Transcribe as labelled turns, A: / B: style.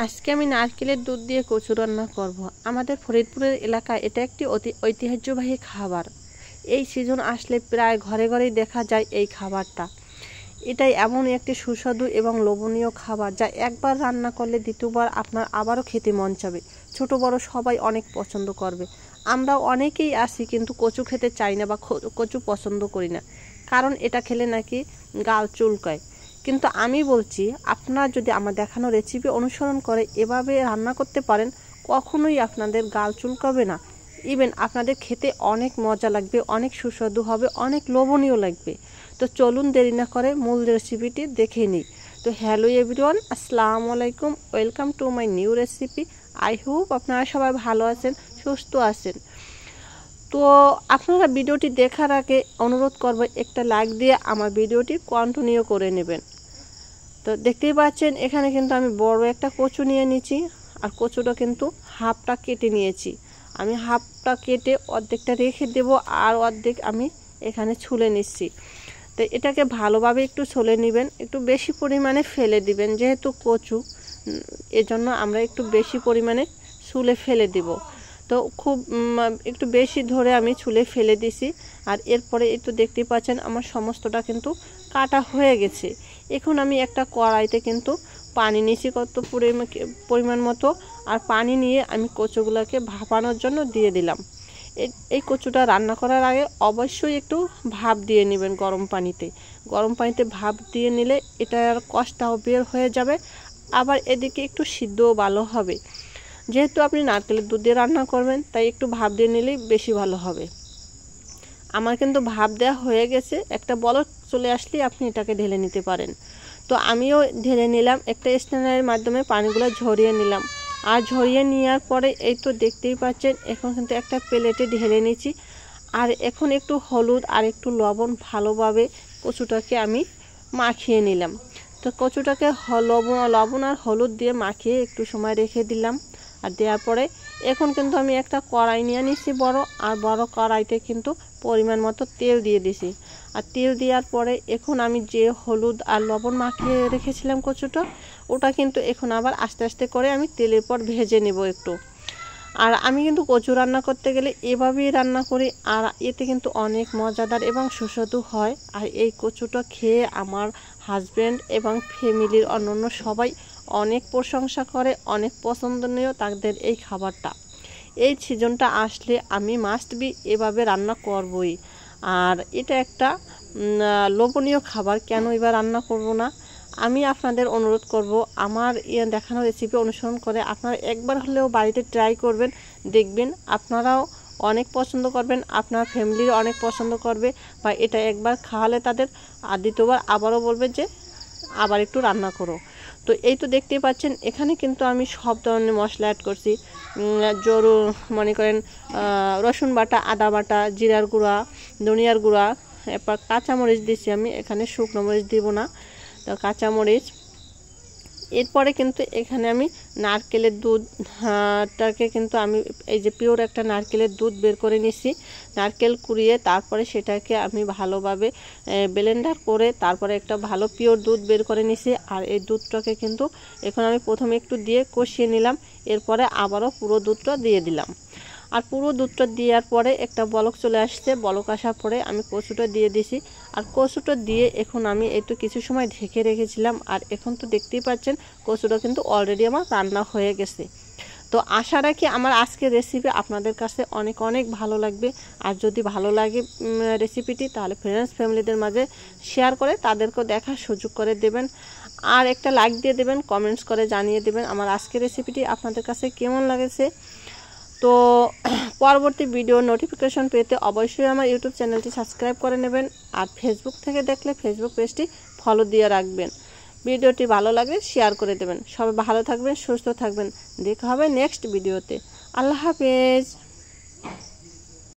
A: আজকে আমি নারকেলের দুধ দিয়ে কচু রান্না করব। আমাদের ফরিদপুরের এলাকায় এটা একটি ঐতিহ্যবাহী খাবার। এই সিজন আসলে প্রায় ঘরে ঘরেই দেখা যায় এই খাবারটা। এটাই এমন একটি সুস্বাদু এবং লোভনীয় খাবার যা একবার রান্না করলে দ্বিতীয়বার আপনার আবারও খেতে মন চাবে। ছোট বড় সবাই অনেক পছন্দ করবে। আমরা অনেকেই আছি কিন্তু কচু খেতে চাই না বা কচু পছন্দ করি না, কারণ এটা খেলে নাকি গাল চুলকায়। কিন্তু আমি বলছি, আপনারা যদি আমার দেখানো রেসিপি অনুসরণ করে এভাবে রান্না করতে পারেন, কখনোই আপনাদের গাল চুলকাবে না। ইভেন আপনাদের খেতে অনেক মজা লাগবে, অনেক সুস্বাদু হবে, অনেক লোভনীয় লাগবে। তো চলুন দেরি না করে মূল রেসিপিটি দেখে নিই। তো হ্যালো এভরিওয়ান, আসসালামু আলাইকুম, welcome to my new recipe. I hope আপনারা সবাই ভালো আছেন, সুস্থ আছেন। তো আপনারা ভিডিওটি দেখার আগে অনুরোধ করব একটা লাইক দিয়ে আমার ভিডিওটি কন্টিনিউ করে নেবেন। তো দেখতেই পাচ্ছেন এখানে কিন্তু আমি বড় একটা কচু নিয়ে নিয়েছি, আর কচুটা কিন্তু হাফটা কেটে নিয়েছি। আমি হাফটা কেটে অর্ধেকটা রেখে দেব, আর অর্ধেক আমি এখানে ছুলে নিচ্ছি। তো এটাকে ভালোভাবে একটু ছুলে নেবেন, একটু বেশি পরিমাণে ফেলে দিবেন, যেহেতু কচু এজন্য আমরা একটু বেশি পরিমাণে ছুলে ফেলে দিব। তো খুব একটু বেশি ধরে আমি ছুলে ফেলে দিছি। আর এরপরে এই তো দেখতেই পাচ্ছেন আমার সমস্তটা কিন্তু কাটা হয়ে গেছে। এখন আমি একটা কড়াইতে কিন্তু পানি নিয়েছি কত পরিমাণ মতো, আর পানি নিয়ে আমি কচুগুলোকে ভাপানোর জন্য দিয়ে দিলাম। এই কচুটা রান্না করার আগে অবশ্যই একটু ভাপ দিয়ে নেবেন গরম পানিতে। গরম পানিতে ভাপ দিয়ে নিলে এটার কষটাও বের হয়ে যাবে, আবার এদিকে একটু সিদ্ধও ভালো হবে। যেহেতু আপনি নারকেলের দুধ দিয়ে রান্না করবেন, তাই একটু ভাপ দিয়ে নিলেই বেশি ভালো হবে। আমার কিন্তু ভাপ দেওয়া হয়ে গেছে, একটা বলক চলে আসলেই আপনি এটাকে ঢেলে নিতে পারেন। তো আমিও ঢেলে নিলাম, একটা স্ট্যান্ডারের মাধ্যমে পানিগুলো ঝরিয়ে নিলাম। আর ঝরিয়ে নেওয়ার পরে এই তো দেখতেই পাচ্ছেন এখন কিন্তু একটা প্লেটে ঢেলে নিয়েছি। আর এখন একটু হলুদ আর একটু লবণ ভালোভাবে কচুটাকে আমি মাখিয়ে নিলাম। তো কচুটাকে লবণ আর হলুদ দিয়ে মাখিয়ে একটু সময় রেখে দিলাম। আর দেওয়ার পরে এখন কিন্তু আমি একটা কড়াই নিয়ে নিচ্ছি বড়, আর বড় কড়াইতে কিন্তু পরিমাণ মতো তেল দিয়ে দিছি। আর তেল দেওয়ার পরে এখন আমি যে হলুদ আর লবণ মাখিয়ে রেখেছিলাম কচুটা, ওটা কিন্তু এখন আবার আস্তে আস্তে করে আমি তেলের পর ভেজে নেব একটু। আর আমি কিন্তু কচু রান্না করতে গেলে এভাবেই রান্না করি, আর এতে কিন্তু অনেক মজাদার এবং সুস্বাদু হয়। আর এই কচুটা খেয়ে আমার হাজব্যান্ড এবং ফ্যামিলির অন্যান্য সবাই অনেক প্রশংসা করে, অনেক পছন্দনীয় তাদের এই খাবারটা। এই সিজনটা আসলে আমি মাস্ট বি এভাবে রান্না করবই। আর এটা একটা লোভনীয় খাবার, কেন এবার রান্না করব না। আমি আপনাদের অনুরোধ করব আমার দেখানো রেসিপি অনুসরণ করে আপনারা একবার হলেও বাড়িতে ট্রাই করবেন, দেখবেন আপনারাও অনেক পছন্দ করবেন, আপনার ফ্যামিলির অনেক পছন্দ করবে। বা এটা একবার খাওয়ালে তাদের আর দ্বিতীয়বার আবারও বলবে যে আবার একটু রান্না করো। তো এই তো দেখতেই পাচ্ছেন এখানে কিন্তু আমি সব ধরনের মশলা অ্যাড করছি। মনে করেন রসুন বাটা, আদা বাটা, জিরার গুঁড়া, ধনিয়ার গুঁড়া, এরপর কাঁচামরিচ দিচ্ছি আমি, এখানে শুকনো মরিচ দিব না, তো কাঁচামরিচ। এরপরে কিন্তু এখানে আমি নারকেলের দুধটাকে কিন্তু আমি এই যে পিওর একটা নারকেলের দুধ বের করে নিছি, নারকেল কুড়িয়ে তারপরে সেটাকে আমি ভালোভাবে ব্লেন্ডার করে তারপরে একটা ভালো পিওর দুধ বের করে নিছি। আর এই দুধটাকে কিন্তু এখন আমি প্রথমে একটু দিয়ে কষিয়ে নিলাম, এরপরে আবারও পুরো দুধটা দিয়ে দিলাম। আর পুরো দুধটা দেওয়ার পরে একটা বলক চলে আসছে, বলক আসার পরে আমি কচুটা দিয়ে দিছি। আর কচুটা দিয়ে এখন আমি একটু কিছু সময় ঢেকে রেখেছিলাম। আর এখন তো দেখতেই পাচ্ছেন কচুটা কিন্তু অলরেডি আমার রান্না হয়ে গেছে। তো আশা রাখি আমার আজকের রেসিপি আপনাদের কাছে অনেক অনেক ভালো লাগবে। আর যদি ভালো লাগে রেসিপিটি, তাহলে ফ্রেন্ডস ফ্যামিলিদের মাঝে শেয়ার করে তাদেরকেও দেখার সুযোগ করে দেবেন। আর একটা লাইক দিয়ে দেবেন, কমেন্টস করে জানিয়ে দেবেন আমার আজকের রেসিপিটি আপনাদের কাছে কেমন লাগেছে। তো পরবর্তী ভিডিও নোটিফিকেশন পেতে অবশ্যই আমার ইউটিউব চ্যানেলটি সাবস্ক্রাইব করে নেবেন। আর ফেসবুক থেকে দেখলে ফেসবুক পেজটি ফলো দিয়ে রাখবেন। ভিডিওটি ভালো লাগলে শেয়ার করে দেবেন। সবাই ভালো থাকবেন, সুস্থ থাকবেন। দেখা হবে নেক্সট ভিডিওতে। আল্লাহ হাফেজ।